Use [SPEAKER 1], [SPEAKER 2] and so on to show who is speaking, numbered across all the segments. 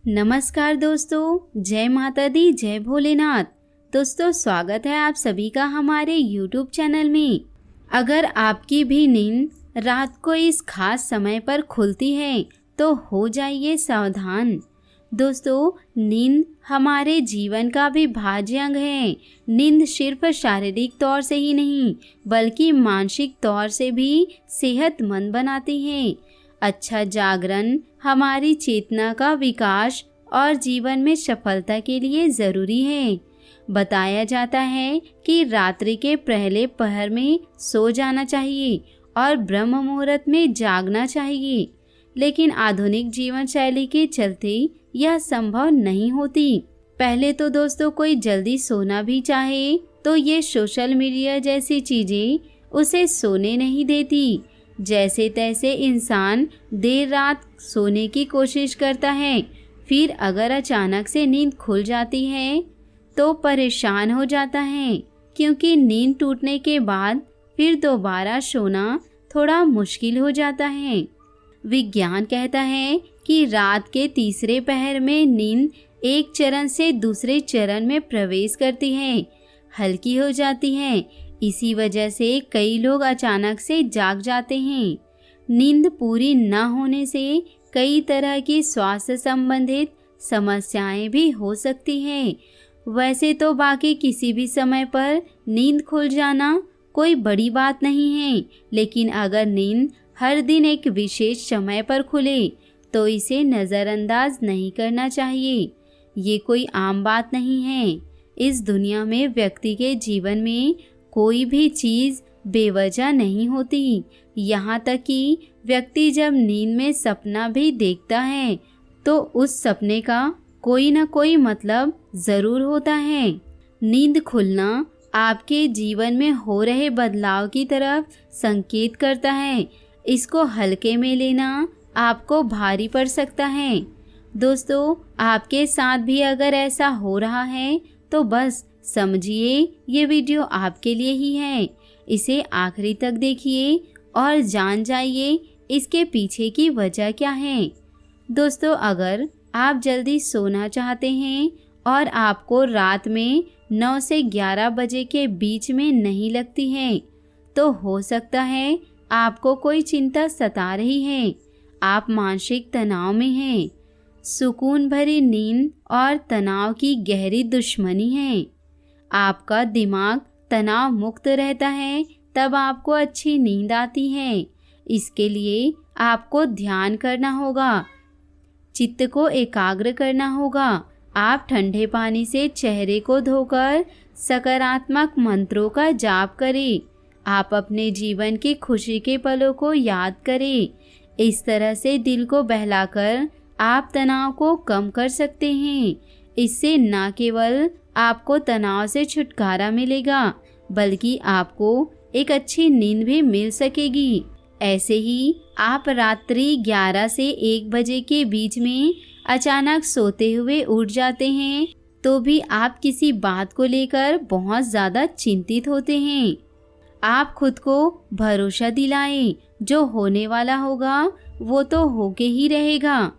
[SPEAKER 1] नमस्कार दोस्तों, जय माता दी, जय भोलेनाथ। दोस्तों, स्वागत है आप सभी का हमारे YouTube चैनल में। अगर आपकी भी नींद रात को इस खास समय पर खुलती है तो हो जाइए सावधान। दोस्तों, नींद हमारे जीवन का भी भाज्य अंग है। नींद सिर्फ शारीरिक तौर से ही नहीं बल्कि मानसिक तौर से भी सेहतमंद बनाती है। अच्छा जागरण हमारी चेतना का विकास और जीवन में सफलता के लिए ज़रूरी है। बताया जाता है कि रात्रि के पहले पहर में सो जाना चाहिए और ब्रह्म मुहूर्त में जागना चाहिए, लेकिन आधुनिक जीवन शैली के चलते यह संभव नहीं होती। पहले तो दोस्तों, कोई जल्दी सोना भी चाहे तो ये सोशल मीडिया जैसी चीज़ें उसे सोने नहीं देती। जैसे तैसे इंसान देर रात सोने की कोशिश करता है, फिर अगर अचानक से नींद खुल जाती है तो परेशान हो जाता है, क्योंकि नींद टूटने के बाद फिर दोबारा सोना थोड़ा मुश्किल हो जाता है। विज्ञान कहता है कि रात के तीसरे पहर में नींद एक चरण से दूसरे चरण में प्रवेश करती है, हल्की हो जाती है। इसी वजह से कई लोग अचानक से जाग जाते हैं। नींद पूरी न होने से कई तरह की स्वास्थ्य संबंधित समस्याएं भी हो सकती हैं। वैसे तो बाकी किसी भी समय पर नींद खुल जाना कोई बड़ी बात नहीं है, लेकिन अगर नींद हर दिन एक विशेष समय पर खुले तो इसे नज़रअंदाज नहीं करना चाहिए। ये कोई आम बात नहीं है। इस दुनिया में व्यक्ति के जीवन में कोई भी चीज़ बेवजह नहीं होती। यहाँ तक कि व्यक्ति जब नींद में सपना भी देखता है तो उस सपने का कोई न कोई मतलब ज़रूर होता है। नींद खुलना आपके जीवन में हो रहे बदलाव की तरफ संकेत करता है। इसको हल्के में लेना आपको भारी पड़ सकता है। दोस्तों, आपके साथ भी अगर ऐसा हो रहा है तो बस समझिए ये वीडियो आपके लिए ही है। इसे आखिरी तक देखिए और जान जाइए इसके पीछे की वजह क्या है। दोस्तों, अगर आप जल्दी सोना चाहते हैं और आपको रात में 9 से 11 बजे के बीच में नहीं लगती है तो हो सकता है आपको कोई चिंता सता रही है। आप मानसिक तनाव में हैं। सुकून भरी नींद और तनाव की गहरी दुश्मनी है। आपका दिमाग तनाव मुक्त रहता है, तब आपको अच्छी नींद आती है। इसके लिए आपको ध्यान करना होगा, चित्त को एकाग्र करना होगा। आप ठंडे पानी से चेहरे को धोकर सकारात्मक मंत्रों का जाप करें। आप अपने जीवन की खुशी के पलों को याद करें। इस तरह से दिल को बहलाकर आप तनाव को कम कर सकते हैं। इससे न केवल आपको तनाव से छुटकारा मिलेगा बल्कि आपको एक अच्छी नींद भी मिल सकेगी। ऐसे ही आप रात्रि 11 से 1 बजे के बीच में अचानक सोते हुए उठ जाते हैं तो भी आप किसी बात को लेकर बहुत ज़्यादा चिंतित होते हैं। आप खुद को भरोसा दिलाएं, जो होने वाला होगा वो तो होके ही रहेगा।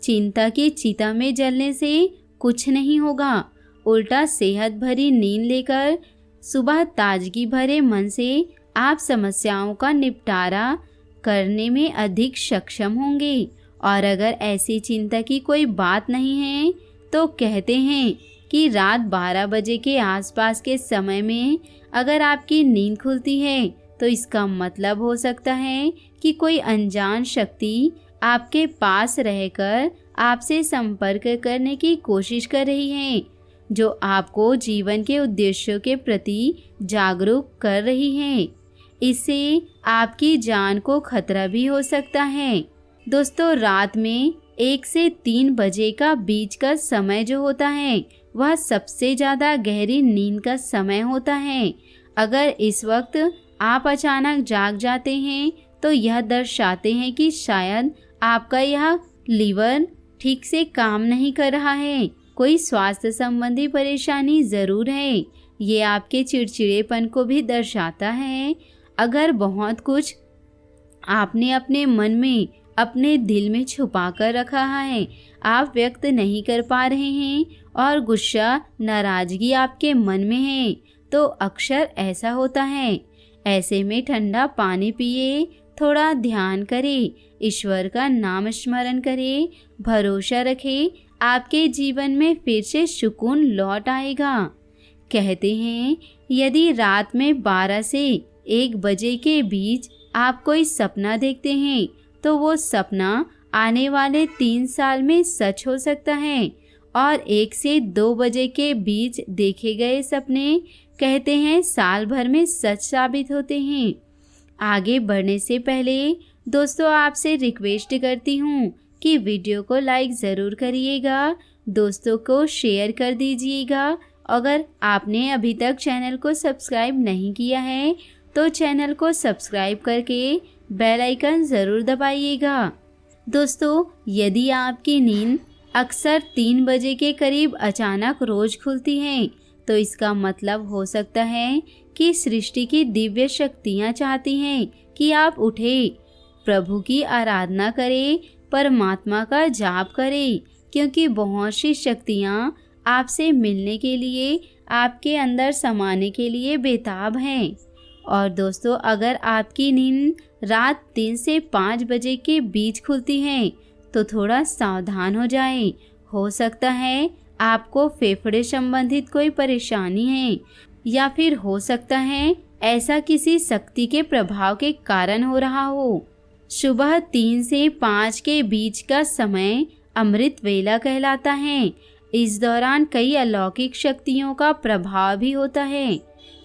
[SPEAKER 1] चिंता की चिता में जलने से कुछ नहीं होगा, उल्टा सेहत भरी नींद लेकर सुबह ताजगी भरे मन से आप समस्याओं का निपटारा करने में अधिक सक्षम होंगे। और अगर ऐसी चिंता की कोई बात नहीं है तो कहते हैं कि रात 12 बजे के आसपास के समय में अगर आपकी नींद खुलती है तो इसका मतलब हो सकता है कि कोई अनजान शक्ति आपके पास रहकर आपसे संपर्क करने की कोशिश कर रही है, जो आपको जीवन के उद्देश्यों के प्रति जागरूक कर रही है। इससे आपकी जान को खतरा भी हो सकता है। दोस्तों, रात में 1 से 3 बजे का बीच का समय जो होता है वह सबसे ज़्यादा गहरी नींद का समय होता है। अगर इस वक्त आप अचानक जाग जाते हैं तो यह दर्शाते हैं कि शायद आपका यह लीवर ठीक से काम नहीं कर रहा है। कोई स्वास्थ्य संबंधी परेशानी ज़रूर है। ये आपके चिड़चिड़ेपन को भी दर्शाता है। अगर बहुत कुछ आपने अपने मन में अपने दिल में छुपा कर रखा है, आप व्यक्त नहीं कर पा रहे हैं और गुस्सा नाराजगी आपके मन में है, तो अक्सर ऐसा होता है। ऐसे में ठंडा पानी पिए, थोड़ा ध्यान करें, ईश्वर का नाम स्मरण करें, भरोसा रखें, आपके जीवन में फिर से सुकून लौट आएगा। कहते हैं यदि रात में 12 से 1 बजे के बीच आप कोई सपना देखते हैं तो वो सपना आने वाले 3 साल में सच हो सकता है, और 1 से 2 बजे के बीच देखे गए सपने कहते हैं साल भर में सच साबित होते हैं। आगे बढ़ने से पहले दोस्तों आपसे रिक्वेस्ट करती हूँ कि वीडियो को लाइक ज़रूर करिएगा, दोस्तों को शेयर कर दीजिएगा। अगर आपने अभी तक चैनल को सब्सक्राइब नहीं किया है तो चैनल को सब्सक्राइब करके बेल आइकन ज़रूर दबाइएगा। दोस्तों यदि आपकी नींद अक्सर 3 बजे के करीब अचानक रोज़ खुलती है तो इसका मतलब हो सकता है कि सृष्टि की दिव्य शक्तियाँ चाहती हैं कि आप उठें, प्रभु की आराधना करें, परमात्मा का जाप करें, क्योंकि बहुत सी शक्तियाँ आपसे मिलने के लिए, आपके अंदर समाने के लिए बेताब हैं। और दोस्तों अगर आपकी नींद रात 3 से 5 बजे के बीच खुलती है तो थोड़ा सावधान हो जाएं। हो सकता है आपको फेफड़े संबंधित कोई परेशानी है, या फिर हो सकता है ऐसा किसी शक्ति के प्रभाव के कारण हो रहा हो। सुबह 3 से 5 के बीच का समय अमृत वेला कहलाता है। इस दौरान कई अलौकिक शक्तियों का प्रभाव भी होता है,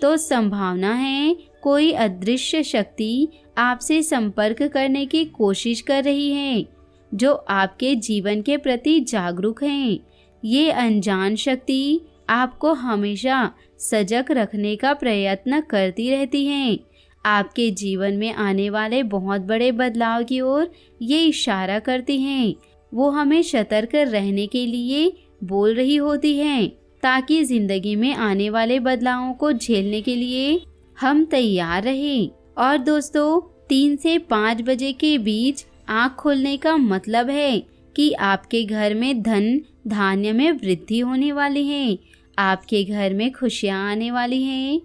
[SPEAKER 1] तो संभावना है कोई अदृश्य शक्ति आपसे संपर्क करने की कोशिश कर रही है, जो आपके जीवन के प्रति जागरूक हैं। ये अनजान शक्ति आपको हमेशा सजग रखने का प्रयत्न करती रहती हैं। आपके जीवन में आने वाले बहुत बड़े बदलाव की ओर ये इशारा करती हैं। वो हमें सतर्क रहने के लिए बोल रही होती हैं, ताकि जिंदगी में आने वाले बदलावों को झेलने के लिए हम तैयार रहें। और दोस्तों 3 से 5 बजे के बीच आँख खोलने का मतलब है कि आपके घर में धन धान्य में वृद्धि होने वाली है, आपके घर में खुशियाँ आने वाली हैं।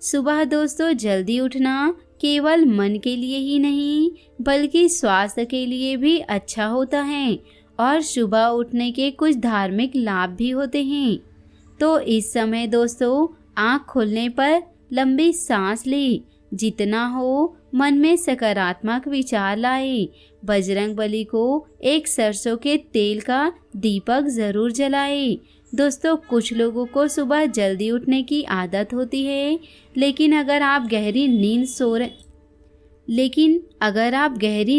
[SPEAKER 1] सुबह दोस्तों जल्दी उठना केवल मन के लिए ही नहीं बल्कि स्वास्थ्य के लिए भी अच्छा होता है, और सुबह उठने के कुछ धार्मिक लाभ भी होते हैं। तो इस समय दोस्तों आँख खोलने पर लंबी सांस ले, जितना हो मन में सकारात्मक विचार लाए, बजरंग बली को एक सरसों के तेल का दीपक ज़रूर जलाए। दोस्तों कुछ लोगों को सुबह जल्दी उठने की आदत होती है, लेकिन अगर आप गहरी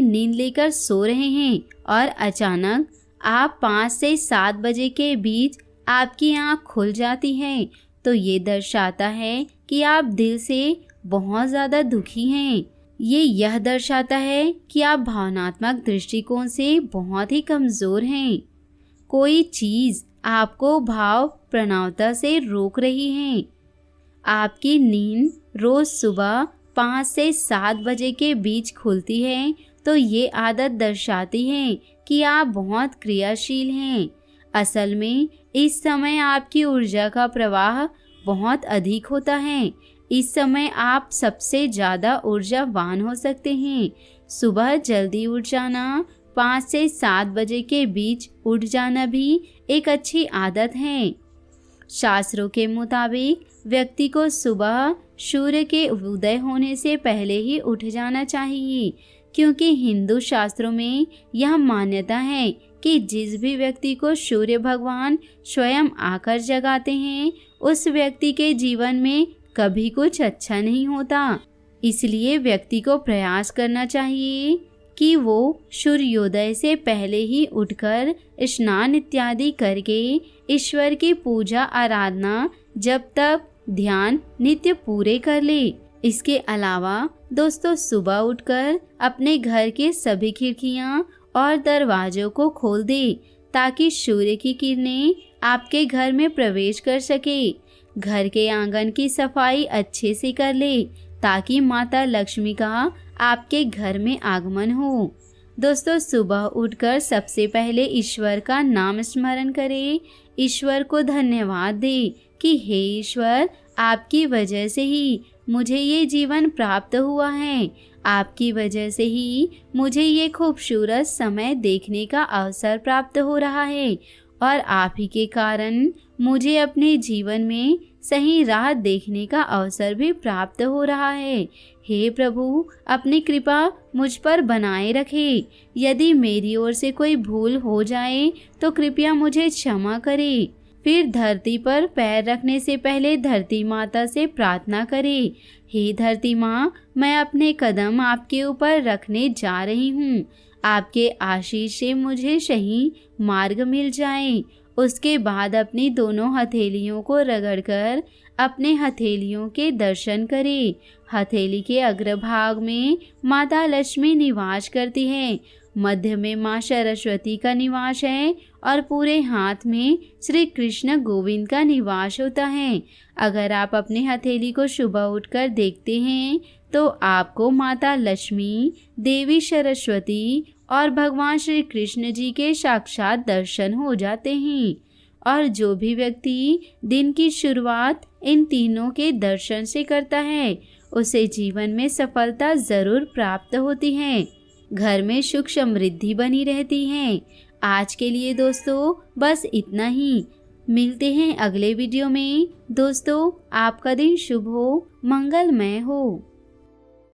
[SPEAKER 1] नींद लेकर सो रहे हैं और अचानक आप 5 से 7 बजे के बीच आपकी आँख खुल जाती है तो ये दर्शाता है कि आप दिल से बहुत ज़्यादा दुखी हैं। यह दर्शाता है कि आप भावनात्मक दृष्टिकोण से बहुत ही कमज़ोर हैं। कोई चीज़ आपको भाव प्रवणता से रोक रही है। आपकी नींद रोज़ सुबह 5 से 7 बजे के बीच खुलती है तो ये आदत दर्शाती है कि आप बहुत क्रियाशील हैं। असल में इस समय आपकी ऊर्जा का प्रवाह बहुत अधिक होता है। इस समय आप सबसे ज़्यादा ऊर्जावान हो सकते हैं। सुबह जल्दी उठ जाना, 5 से 7 बजे के बीच उठ जाना भी एक अच्छी आदत है। शास्त्रों के मुताबिक व्यक्ति को सुबह सूर्य के उदय होने से पहले ही उठ जाना चाहिए, क्योंकि हिंदू शास्त्रों में यह मान्यता है कि जिस भी व्यक्ति को सूर्य भगवान स्वयं आकर जगाते हैं उस व्यक्ति के जीवन में कभी कुछ अच्छा नहीं होता। इसलिए व्यक्ति को प्रयास करना चाहिए कि वो सूर्योदय से पहले ही उठकर स्नान इत्यादि करके ईश्वर की पूजा आराधना जप तप ध्यान नित्य पूरे कर ले। इसके अलावा दोस्तों सुबह उठकर अपने घर के सभी खिड़कियां और दरवाजों को खोल दे ताकि सूर्य की किरणें आपके घर में प्रवेश कर सके। घर के आंगन की सफाई अच्छे से कर ले ताकि माता लक्ष्मी का आपके घर में आगमन हो। दोस्तों सुबह उठकर सबसे पहले ईश्वर का नाम स्मरण करें। ईश्वर को धन्यवाद दें कि हे ईश्वर, आपकी वजह से ही मुझे ये जीवन प्राप्त हुआ है। आपकी वजह से ही मुझे ये खूबसूरत समय देखने का अवसर प्राप्त हो रहा है और आप ही के कारण मुझे अपने जीवन में सही राह देखने का अवसर भी प्राप्त हो रहा है। हे प्रभु, अपनी कृपा मुझ पर बनाए रखें। यदि मेरी ओर से कोई भूल हो जाए तो कृपया मुझे क्षमा करें। फिर धरती पर पैर रखने से पहले धरती माता से प्रार्थना करें। हे धरती माँ, मैं अपने कदम आपके ऊपर रखने जा रही हूँ। आपके आशीष से मुझे सही मार्ग मिल जाए। उसके बाद अपनी दोनों हथेलियों को रगड़कर अपने हथेलियों के दर्शन करें। हथेली के अग्रभाग में माता लक्ष्मी निवास करती है, मध्य में माँ सरस्वती का निवास है और पूरे हाथ में श्री कृष्ण गोविंद का निवास होता है। अगर आप अपनी हथेली को सुबह उठकर देखते हैं तो आपको माता लक्ष्मी, देवी सरस्वती और भगवान श्री कृष्ण जी के साक्षात दर्शन हो जाते हैं। और जो भी व्यक्ति दिन की शुरुआत इन तीनों के दर्शन से करता है उसे जीवन में सफलता जरूर प्राप्त होती है। घर में सुख समृद्धि बनी रहती है। आज के लिए दोस्तों बस इतना ही। मिलते हैं अगले वीडियो में। दोस्तों आपका दिन शुभ हो, मंगलमय हो।